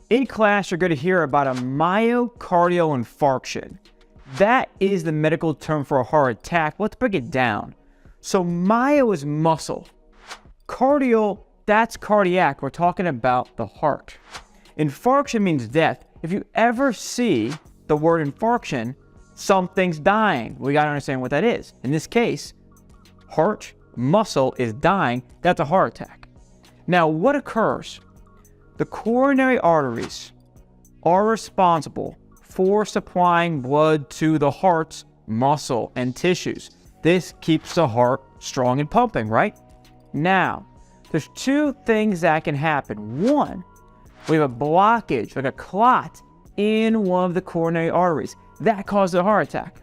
In class, you're going to hear about a myocardial infarction. That is the medical term for a heart attack. Let's break it down. So myo is muscle. Cardial, that's cardiac. We're talking about the heart. Infarction means death. If you ever see the word infarction, something's dying. We got to understand what that is. In this case, heart muscle is dying. That's a heart attack. Now, what occurs? The coronary arteries are responsible for supplying blood to the heart's muscle and tissues. This keeps the heart strong and pumping, right? Now, there's two things that can happen. One, we have a blockage, like a clot, in one of the coronary arteries. That causes a heart attack.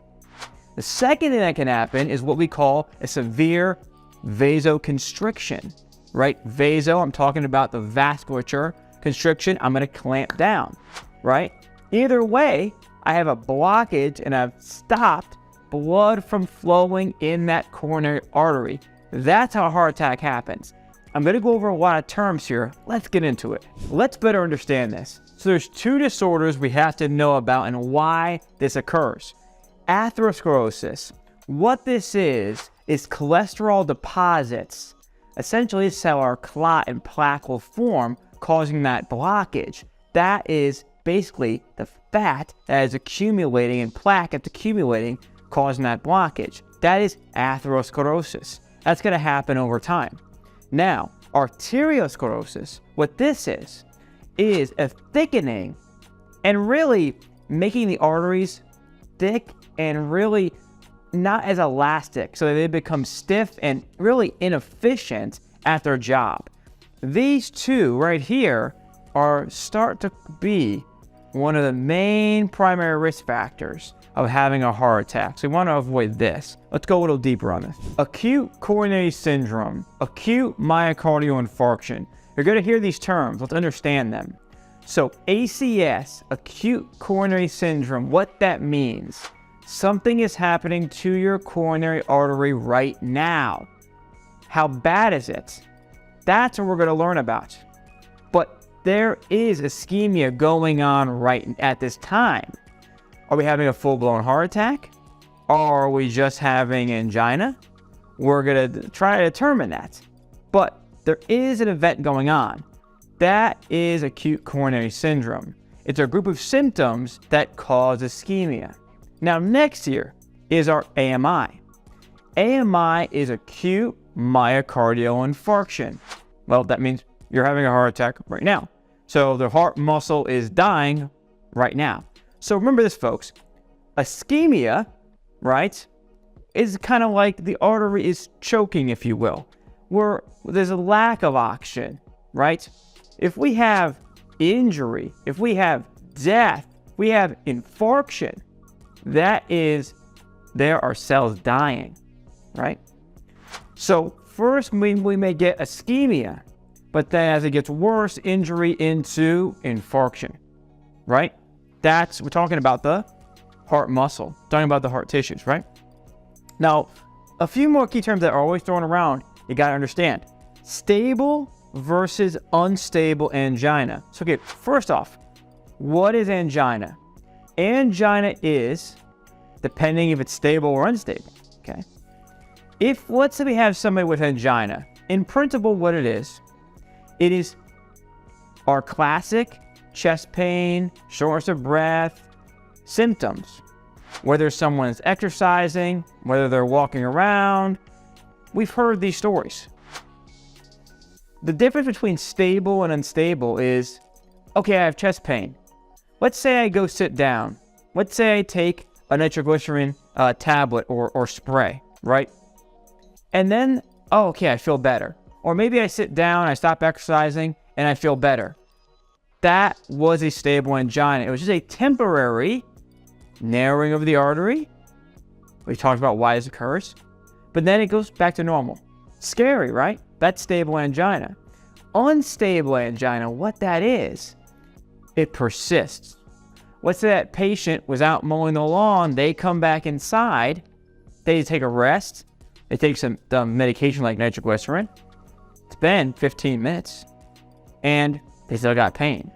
The second thing that can happen is what we call a severe vasoconstriction, right? Vaso, I'm talking about the vasculature. Constriction, I'm going to clamp down, right? Either way, I have a blockage and I've stopped blood from flowing in that coronary artery. That's how a heart attack happens. I'm going to go over a lot of terms here. Let's get into it. Let's better understand this. So there's two disorders we have to know about and why this occurs. Atherosclerosis. What this is cholesterol deposits. Essentially, it's how our clot and plaque will form, causing that blockage. That is basically the fat that is accumulating and plaque that's accumulating, causing that blockage. That is atherosclerosis. That's going to happen over time. Now, arteriosclerosis, what this is a thickening and really making the arteries thick and really not as elastic, so they become stiff and really inefficient at their job. These two right here start to be one of the main primary risk factors of having a heart attack. So we want to avoid this. Let's go a little deeper on this. Acute coronary syndrome, acute myocardial infarction. You're going to hear these terms. Let's understand them. So ACS, acute coronary syndrome, what that means, something is happening to your coronary artery right now. How bad is it? That's what we're going to learn about. But there is ischemia going on right at this time. Are we having a full-blown heart attack? Or are we just having angina? We're going to try to determine that. But there is an event going on. That is acute coronary syndrome. It's a group of symptoms that cause ischemia. Now, next here is our AMI. AMI is acute myocardial infarction. Well, that means you're having a heart attack right now. So the heart muscle is dying right now. So remember this, folks. Ischemia, right, is kind of like the artery is choking, if you will, where there's a lack of oxygen, right? If we have injury, if we have death, we have infarction, that is, there are cells dying, right? So first we may get ischemia, but then as it gets worse, injury into infarction, right? We're talking about the heart muscle, talking about the heart tissues, right? Now, a few more key terms that are always thrown around, you got to understand. Stable versus unstable angina. So, okay, first off, what is angina? Angina is, depending if it's stable or unstable, okay? If, let's say we have somebody with angina, in principle, what it is our classic chest pain, shortness of breath, symptoms. Whether someone is exercising, whether they're walking around, we've heard these stories. The difference between stable and unstable is, okay, I have chest pain. Let's say I go sit down. Let's say I take a nitroglycerin tablet or spray, right? And then, oh, okay, I feel better. Or maybe I sit down, I stop exercising, and I feel better. That was a stable angina. It was just a temporary narrowing of the artery. We talked about why this occurs. But then it goes back to normal. Scary, right? That's stable angina. Unstable angina, what that is, it persists. Let's say that patient was out mowing the lawn, they come back inside, they take a rest, they take some medication like nitroglycerin. It's been 15 minutes, and they still got pain.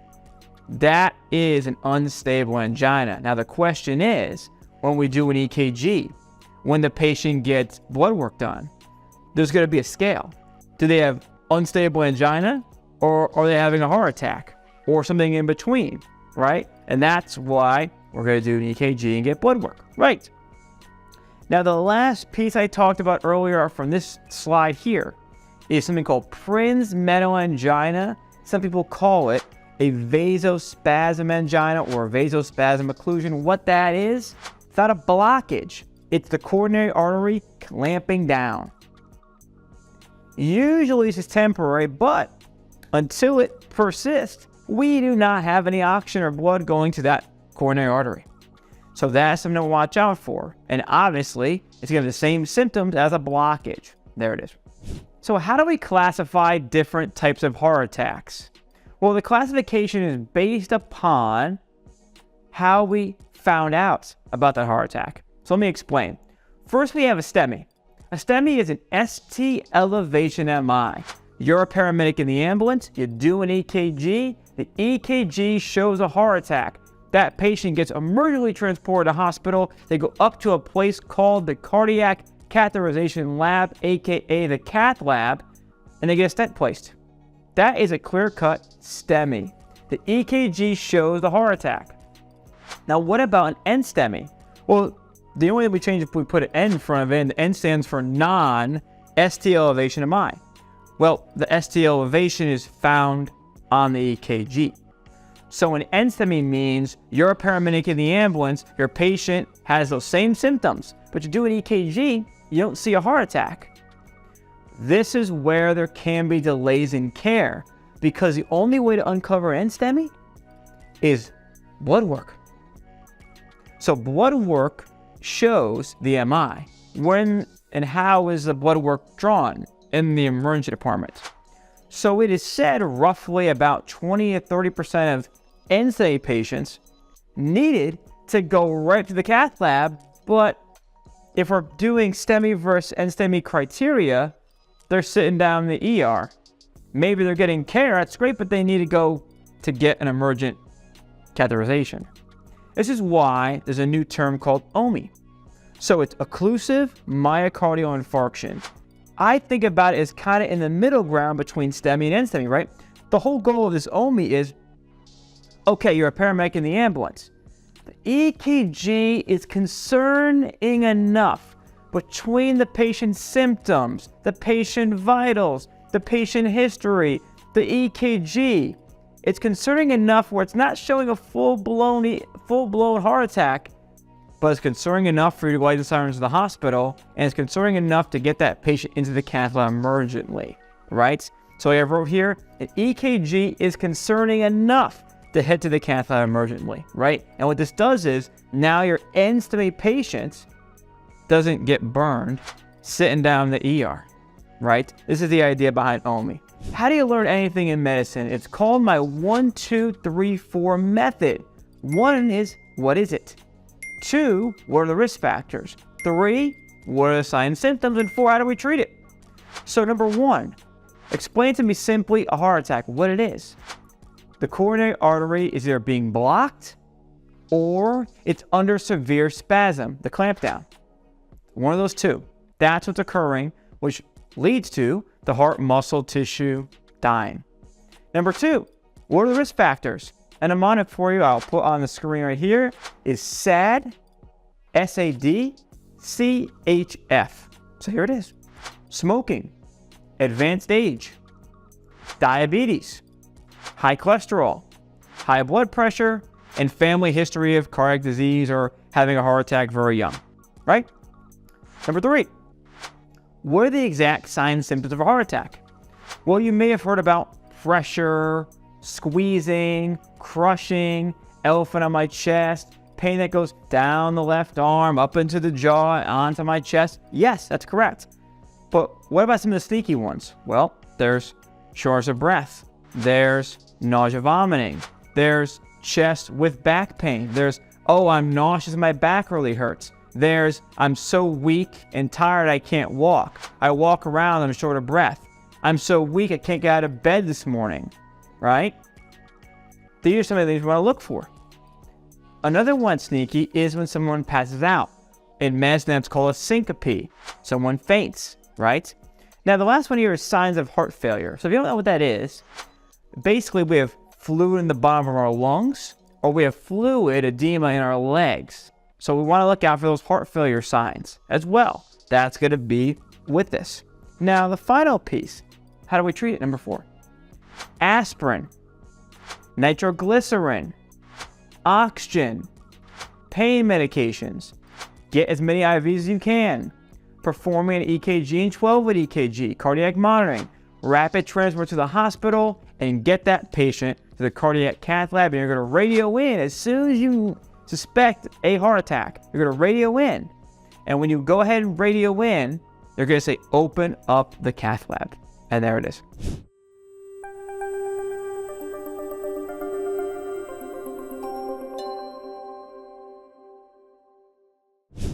That is an unstable angina. Now the question is, when we do an EKG, when the patient gets blood work done, there's going to be a scale. Do they have unstable angina, or are they having a heart attack, or something in between, right? And that's why we're going to do an EKG and get blood work, right? Now the last piece I talked about earlier from this slide here is something called Prinz metal angina. Some people call it a vasospasm angina or vasospasm occlusion. What that is, it's not a blockage. It's the coronary artery clamping down. Usually this is temporary, but until it persists, we do not have any oxygen or blood going to that coronary artery. So that's something to watch out for. And obviously, it's going to have the same symptoms as a blockage. There it is. So how do we classify different types of heart attacks? Well, the classification is based upon how we found out about that heart attack. So let me explain. First, we have a STEMI. A STEMI is an ST elevation MI. You're a paramedic in the ambulance, you do an EKG, the EKG shows a heart attack. That patient gets emergently transported to hospital. They go up to a place called the cardiac catheterization lab, aka the cath lab, and they get a stent placed. That is a clear-cut STEMI. The EKG shows the heart attack. Now, what about an NSTEMI? Well, the only thing we change if we put an N in front of it, and the N stands for non-ST elevation MI. Well, the ST elevation is found on the EKG. So an NSTEMI means you're a paramedic in the ambulance, your patient has those same symptoms, but you do an EKG, you don't see a heart attack. This is where there can be delays in care, because the only way to uncover an NSTEMI is blood work. So blood work shows the MI. When and how is the blood work drawn in the emergency department? So it is said roughly about 20 to 30% of NSTEMI patients needed to go right to the cath lab, but if we're doing STEMI versus NSTEMI criteria, they're sitting down in the ER. Maybe they're getting care, that's great, but they need to go to get an emergent catheterization. This is why there's a new term called OMI. So it's occlusive myocardial infarction. I think about it as kind of in the middle ground between STEMI and NSTEMI, right? The whole goal of this OMI is, okay, you're a paramedic in the ambulance. The EKG is concerning enough between the patient's symptoms, the patient vitals, the patient history, the EKG. It's concerning enough where it's not showing a full-blown heart attack, but it's concerning enough for you to go the sirens to the hospital, and it's concerning enough to get that patient into the cath lab emergently, right? So I wrote here, an EKG is concerning enough to head to the cath lab emergently, right? And what this does is, now your NSTEMI patient doesn't get burned sitting down in the ER, right? This is the idea behind OMI. How do you learn anything in medicine? It's called my 1, 2, 3, 4 method. 1 is, what is it? 2, what are the risk factors? 3, what are the signs and symptoms? And 4, how do we treat it? So number 1, explain to me simply a heart attack, what it is. The coronary artery is either being blocked or it's under severe spasm, the clamp down. One of those two. That's what's occurring, which leads to the heart muscle tissue dying. Number 2, what are the risk factors? And a mnemonic for you, I'll put on the screen right here, is SAD, SAD, CHF. So here it is. Smoking, advanced age, diabetes, high cholesterol, high blood pressure, and family history of cardiac disease or having a heart attack very young, right? Number 3, what are the exact signs and symptoms of a heart attack? Well, you may have heard about pressure, squeezing, crushing, elephant on my chest, pain that goes down the left arm, up into the jaw, onto my chest. Yes, that's correct. But what about some of the sneaky ones? Well, there's shortness of breath. There's nausea, vomiting. There's chest with back pain. There's, oh, I'm nauseous, my back really hurts. There's, I'm so weak and tired I can't walk. I walk around, I'm short of breath. I'm so weak I can't get out of bed this morning, right? These are some of the things we want to look for. Another one sneaky is when someone passes out. In medicine, that's called a syncope. Someone faints, right? Now, the last one here is signs of heart failure. So if you don't know what that is, basically we have fluid in the bottom of our lungs, or we have fluid edema in our legs. So we want to look out for those heart failure signs as well. That's going to be with this. Now, the final piece, how do we treat it? Number 4, aspirin, nitroglycerin, oxygen, pain medications. Get as many IVs as you can. Performing an EKG and 12-lead EKG, cardiac monitoring, rapid transport to the hospital, and get that patient to the cardiac cath lab. And you're going to radio in as soon as you suspect a heart attack. You're going to radio in. And when you go ahead and radio in, they're going to say, open up the cath lab. And there it is.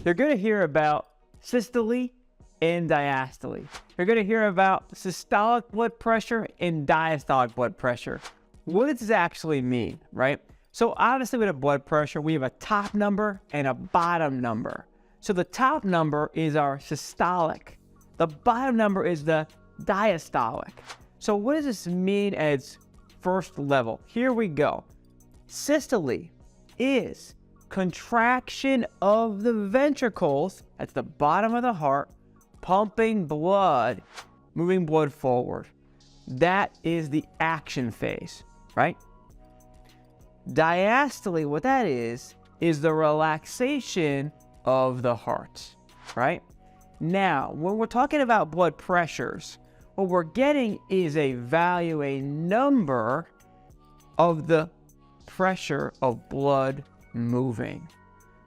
You're going to hear about systole and diastole. You're going to hear about systolic blood pressure and diastolic blood pressure. What does this actually mean, right? So obviously with a blood pressure, we have a top number and a bottom number. So the top number is our systolic. The bottom number is the diastolic. So what does this mean at its first level? Here we go. Systole is contraction of the ventricles, that's the bottom of the heart, pumping blood, moving blood forward. That is the action phase, right? Diastole, what that is the relaxation of the heart, right? Now, when we're talking about blood pressures, what we're getting is a value, a number of the pressure of blood moving.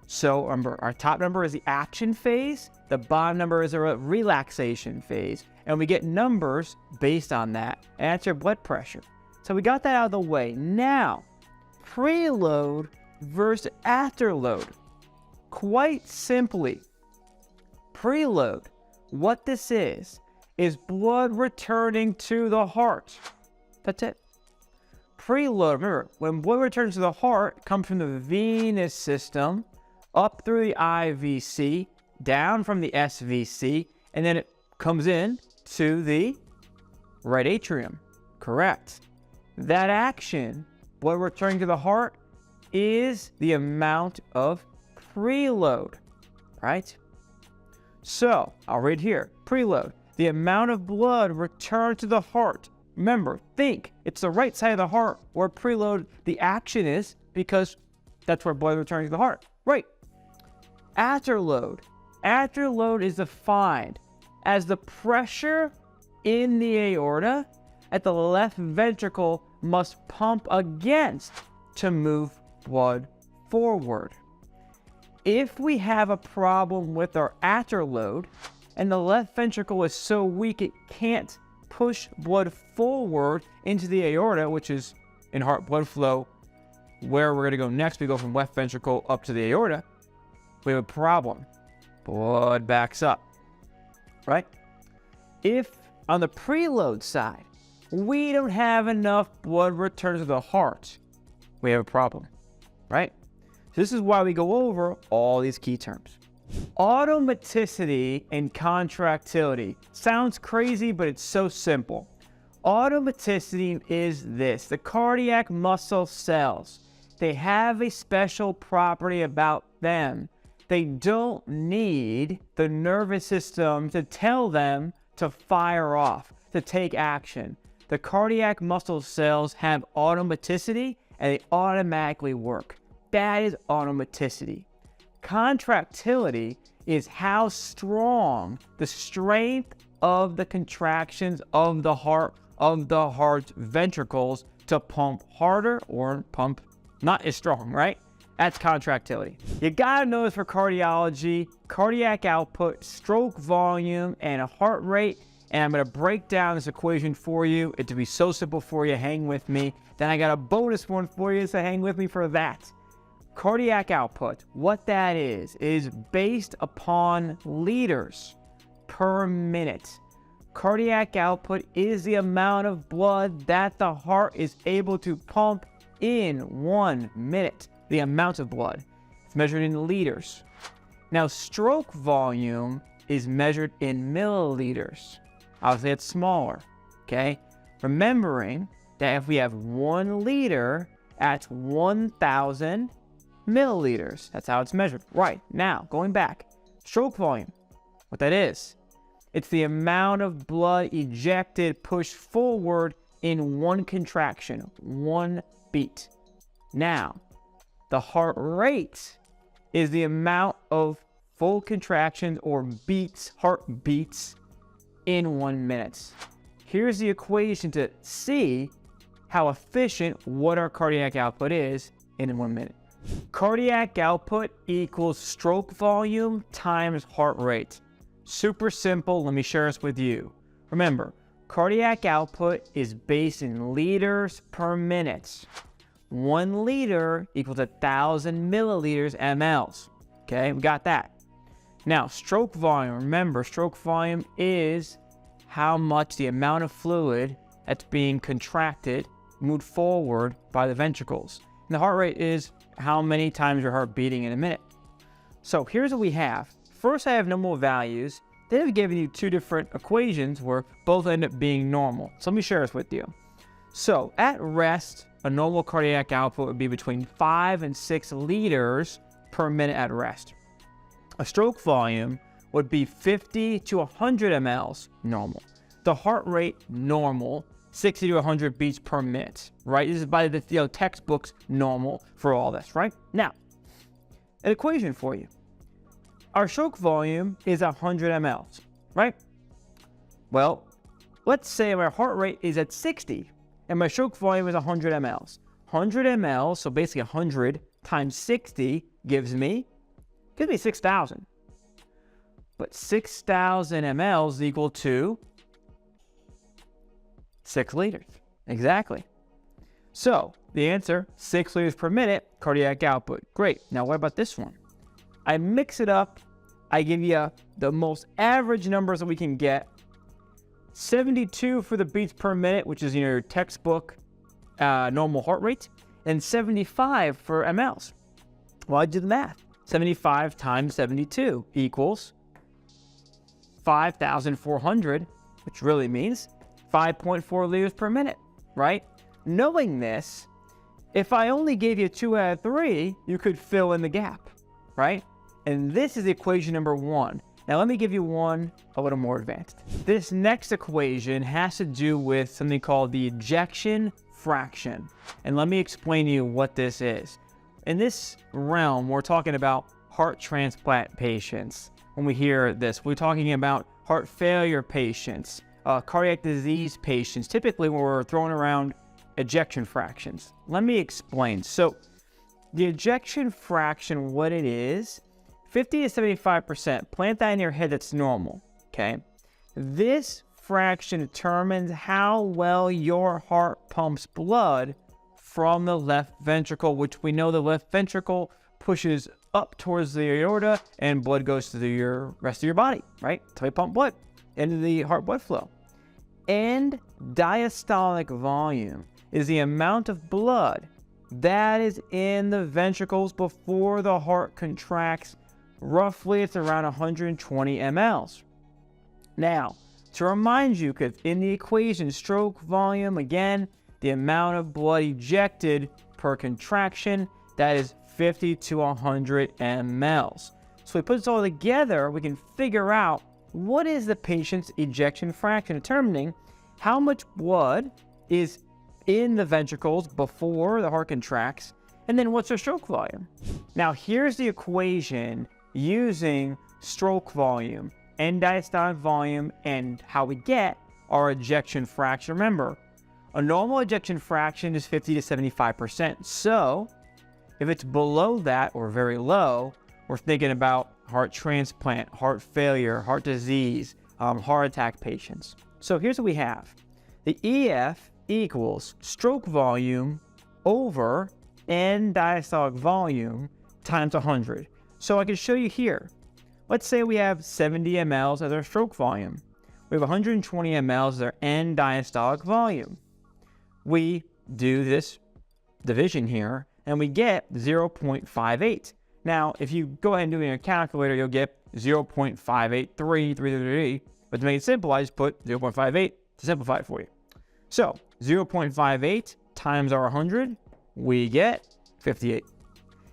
So remember, our top number is the action phase, the bottom number is a relaxation phase, and we get numbers based on that, and that's your blood pressure. So we got that out of the way. Now, preload versus afterload. Quite simply, preload, what this is blood returning to the heart. That's it. Preload, remember, when blood returns to the heart, it comes from the venous system, up through the IVC, down from the SVC, and then it comes in to the right atrium. Correct. That action, blood returning to the heart, is the amount of preload, right? So, I'll read here. Preload, the amount of blood returned to the heart. Remember, think, it's the right side of the heart where preload the action is, because that's where blood returns to the heart. Right. Afterload. Afterload is defined as the pressure in the aorta at the left ventricle must pump against to move blood forward. If we have a problem with our afterload and the left ventricle is so weak it can't push blood forward into the aorta, which is in heart blood flow where we're going to go next, we go from left ventricle up to the aorta, we have a problem. Blood backs up, right? If on the preload side, we don't have enough blood return to the heart, we have a problem, right? So this is why we go over all these key terms. Automaticity and contractility. Sounds crazy, but it's so simple. Automaticity is this: the cardiac muscle cells, they have a special property about them. They don't need the nervous system to tell them to fire off, to take action. The cardiac muscle cells have automaticity and they automatically work. That is automaticity. Contractility is how strong the strength of the contractions of the heart's ventricles to pump harder or pump not as strong, right? That's contractility. You gotta know this for cardiology: cardiac output, stroke volume, and a heart rate. And I'm gonna break down this equation for you. It'll be so simple for you. Hang with me. Then I got a bonus one for you, so hang with me for that. Cardiac output, what that is based upon liters per minute. Cardiac output is the amount of blood that the heart is able to pump in 1 minute, the amount of blood. It's measured in liters. Now, stroke volume is measured in milliliters. Obviously, it's smaller, okay? Remembering that if we have 1 liter, that's 1,000 milliliters. That's how it's measured. Right, now, going back, stroke volume, what that is, it's the amount of blood ejected, pushed forward in 1 contraction, 1 beat. Now, the heart rate is the amount of full contractions or beats, heart beats, in 1 minute. Here's the equation to see how efficient what our cardiac output is in 1 minute. Cardiac output equals stroke volume times heart rate. Super simple, let me share this with you. Remember, cardiac output is based in liters per minute. 1 liter equals 1,000 milliliters mLs. Okay, we got that. Now, stroke volume, remember, stroke volume is how much the amount of fluid that's being contracted, moved forward by the ventricles. And the heart rate is how many times your heart beating in a minute. So here's what we have. First, I have normal values. Then I've given you 2 different equations where both end up being normal. So let me share this with you. So at rest, a normal cardiac output would be between 5 and 6 liters per minute at rest. A stroke volume would be 50 to 100 mLs normal. The heart rate normal, 60 to 100 beats per minute, right? This is by the textbooks normal for all this, right? Now, an equation for you. Our stroke volume is 100 mLs, right? Well, let's say my heart rate is at 60 and my stroke volume is 100 mLs. 100 mLs, so basically 100 times 60 gives me 6,000. But 6,000 mLs is equal to 6 liters. Exactly. So the answer, 6 liters per minute, cardiac output. Great. Now what about this one? I mix it up. I give you the most average numbers that we can get. 72 for the beats per minute, which is your textbook normal heart rate, and 75 for mLs. Well, I did the math. 75 times 72 equals 5,400, which really means 5.4 liters per minute, right? Knowing this, if I only gave you 2 out of 3, you could fill in the gap, right? And this is equation number 1. Now let me give you one a little more advanced. This next equation has to do with something called the ejection fraction. And let me explain to you what this is. In this realm, we're talking about heart transplant patients. When we hear this, we're talking about heart failure patients, cardiac disease patients, typically when we're throwing around ejection fractions. Let me explain. So the ejection fraction, what it is, 50 to 75%, plant that in your head, that's normal, okay? This fraction determines how well your heart pumps blood from the left ventricle, which we know the left ventricle pushes up towards the aorta and blood goes to the rest of your body, right? That's how we pump blood into the heart blood flow. And diastolic volume is the amount of blood that is in the ventricles before the heart contracts. Roughly, it's around 120 mLs. Now, to remind you, because in the equation, stroke volume, again, the amount of blood ejected per contraction, that is 50 to 100 mLs. So we put this all together, we can figure out what is the patient's ejection fraction, determining how much blood is in the ventricles before the heart contracts, and then what's their stroke volume. Now, here's the equation using stroke volume and diastolic volume and how we get our ejection fraction. Remember, a normal ejection fraction is 50 to 75%. So if it's below that or very low, we're thinking about heart transplant, heart failure, heart disease, heart attack patients. So here's what we have. The EF equals stroke volume over end diastolic volume times 100. So I can show you here. Let's say we have 70 mLs as our stroke volume. We have 120 mLs as our end diastolic volume. We do this division here, and we get 0.58. Now, if you go ahead and do it in a calculator, you'll get 0.58333. But to make it simple, I just put 0.58 to simplify it for you. So 0.58 times our 100, we get 58.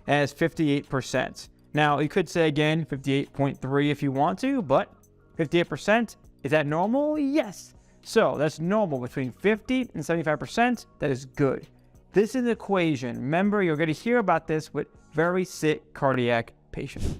As 58%. Now, you could say again 58.3 if you want to, but 58%, is that normal? Yes. So that's normal between 50 and 75%. That is good. This is an equation. Remember, you're going to hear about this with very sick cardiac patients.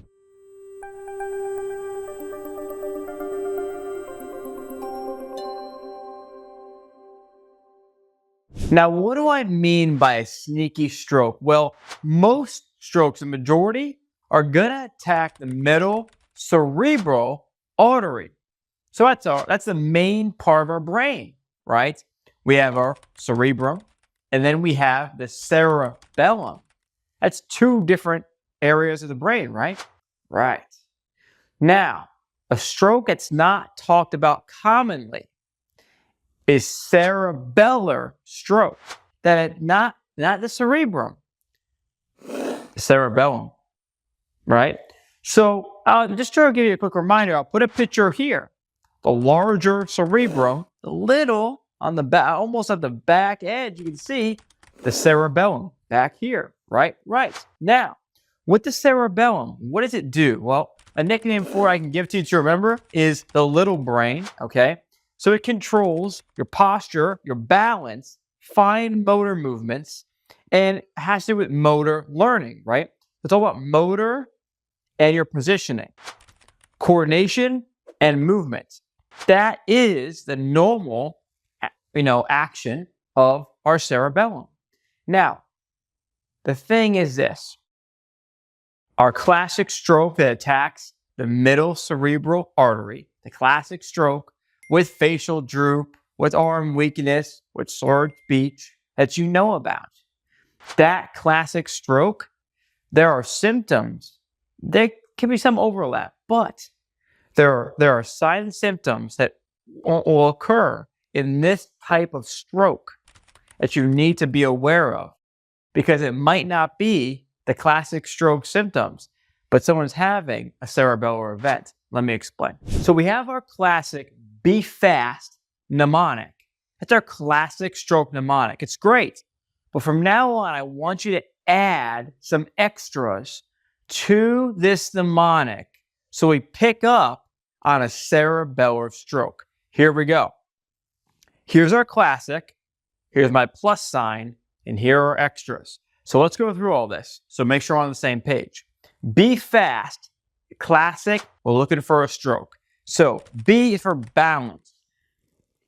Now, what do I mean by a sneaky stroke? Well, most strokes, the majority, are going to attack the middle cerebral artery. So that's the main part of our brain, right? We have our cerebrum, and then we have the cerebellum. That's two different areas of the brain, right? Right. Now, a stroke that's not talked about commonly is cerebellar stroke. That not the cerebrum, the cerebellum, right? So just to give you a quick reminder, I'll put a picture here. The larger cerebrum, the little on the back, almost at the back edge, you can see the cerebellum back here, right? Right. Now, with the cerebellum, what does it do? Well, a nickname for it I can give to you to remember is the little brain, okay? So it controls your posture, your balance, fine motor movements, and it has to do with motor learning, right? It's all about motor and your positioning, coordination and movement. That is the normal, action of our cerebellum. Now, the thing is this. Our classic stroke that attacks the middle cerebral artery, the classic stroke with facial droop, with arm weakness, with slurred speech that you know about. That classic stroke, there are symptoms. There can be some overlap, but there are signs and symptoms that will occur in this type of stroke that you need to be aware of, because it might not be the classic stroke symptoms, but someone's having a cerebellar event. Let me explain. So we have our classic be fast mnemonic. That's our classic stroke mnemonic. It's great. But from now on, I want you to add some extras to this mnemonic so we pick up on a cerebellar stroke. Here we go. Here's our classic. Here's my plus sign. And here are extras. So let's go through all this. So make sure we're on the same page. Be fast. Classic. We're looking for a stroke. So B is for balance.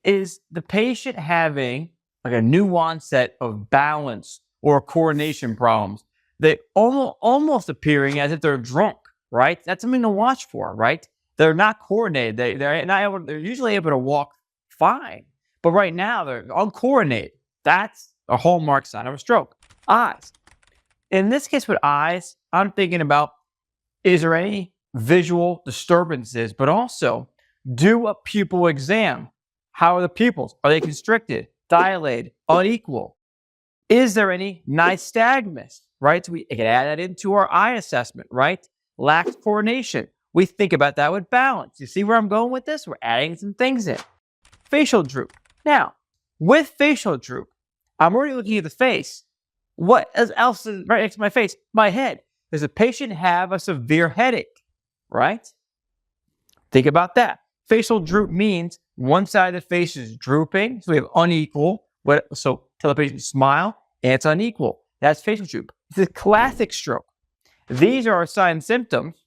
Is the patient having like a new onset of balance or coordination problems? They almost appearing as if they're drunk, right? That's something to watch for, right? They're not coordinated. They're usually able to walk fine, but right now they're uncoordinated. That's a hallmark sign of a stroke. Eyes. In this case with eyes, I'm thinking about, is there any visual disturbances, but also do a pupil exam. How are the pupils? Are they constricted, dilated, unequal? Is there any nystagmus, right? So we can add that into our eye assessment, right? Lax coordination. We think about that with balance. You see where I'm going with this? We're adding some things in. Facial droop. Now, with facial droop, I'm already looking at the face. What else is right next to my face? My head. Does the patient have a severe headache, right? Think about that. Facial droop means one side of the face is drooping, so we have unequal. So tell the patient to smile, and it's unequal. That's facial droop. It's a classic stroke. These are our signs and symptoms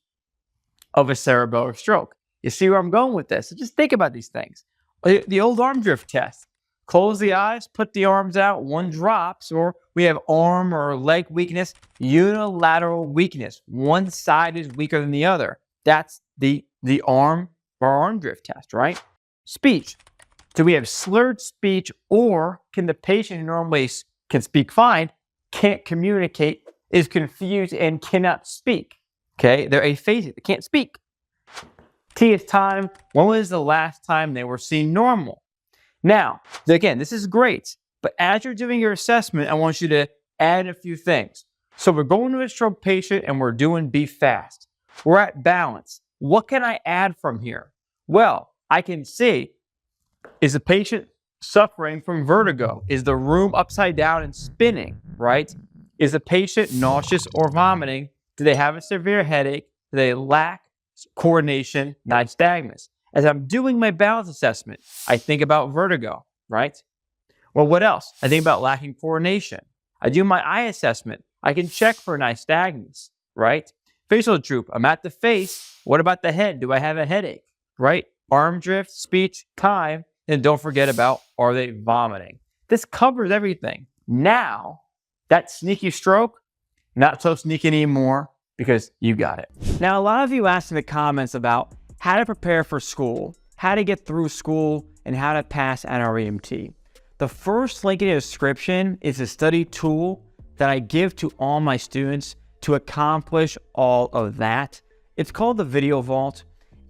of a cerebellar stroke. You see where I'm going with this? So just think about these things. The old arm drift test. Close the eyes, put the arms out, one drops, or we have arm or leg weakness, unilateral weakness. One side is weaker than the other. That's the arm or arm drift test, right? Speech. Do we have slurred speech, or can the patient who normally can speak fine, can't communicate, is confused and cannot speak? Okay, they're aphasic, they can't speak. T is time. When was the last time they were seen normal? Now, again, this is great, but as you're doing your assessment, I want you to add a few things. So we're going to a stroke patient and we're doing BFAST. We're at balance. What can I add from here? Well, I can see, is the patient suffering from vertigo? Is the room upside down and spinning, right? Is the patient nauseous or vomiting? Do they have a severe headache? Do they lack coordination, nystagmus? As I'm doing my balance assessment, I think about vertigo, right? Well, what else? I think about lacking coordination. I do my eye assessment. I can check for nystagmus, right? Facial droop. I'm at the face. What about the head? Do I have a headache, right? Arm drift, speech, time. And don't forget about, are they vomiting? This covers everything. Now, that sneaky stroke, not so sneaky anymore because you got it. Now, a lot of you asked in the comments about how to prepare for school, how to get through school, and how to pass NREMT. The first link in the description is a study tool that I give to all my students to accomplish all of that. It's called the Video Vault.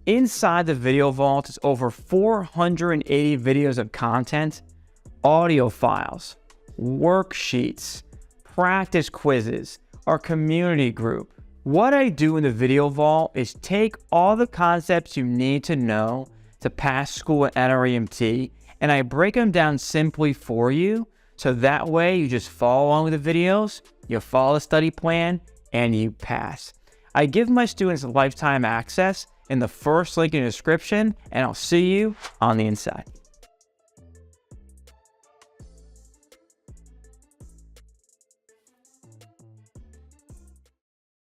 Inside the Video Vault is over 480 videos of content, audio files, worksheets, practice quizzes, our community group. What I do in the Video Vault is take all the concepts you need to know to pass school at NREMT, and I break them down simply for you, so that way you just follow along with the videos, you follow the study plan, and you pass. I give my students lifetime access in the first link in the description, and I'll see you on the inside.